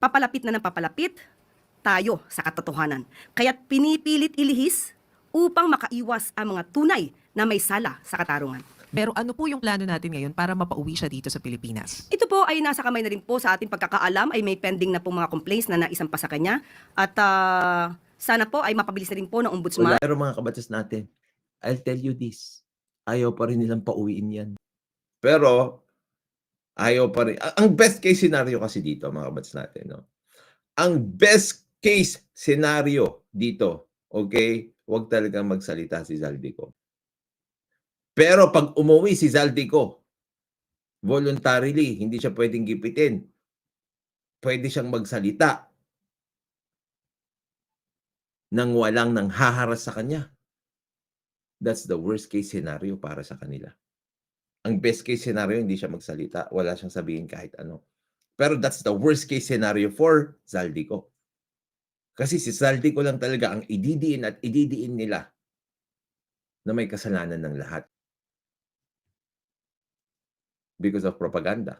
Papalapit na ng papalapit tayo sa katotohanan. Kaya't pinipilit ilihis upang makaiwas ang mga tunay na may sala sa katarungan. Pero ano po yung plano natin ngayon para mapauwi siya dito sa Pilipinas? Ito po ay nasa kamay na rin po sa ating pagkakaalam ay may pending na po mga complaints na naisampa sa kanya at sana po ay mapabilis na rin po ng ombudsman. Pero mga kabatas natin, I'll tell you this, ayaw pa rin nilang pauwiin yan. Pero, ayaw pa rin. Ang best case scenario kasi dito, mga kabatas natin, no? Ang best case scenario dito, okay, huwag talagang magsalita si Zaldico. Pero pag umuwi si Zaldico, voluntarily, hindi siya pwedeng gipitin. Pwede siyang magsalita nang walang nanghaharas sa kanya. That's the worst case scenario para sa kanila. Ang best case scenario, hindi siya magsalita. Wala siyang sabihin kahit ano. Pero that's the worst case scenario for Zaldico. Kasi si Zaldico lang talaga ang ididiin at ididiin nila na may kasalanan ng lahat. Because of propaganda.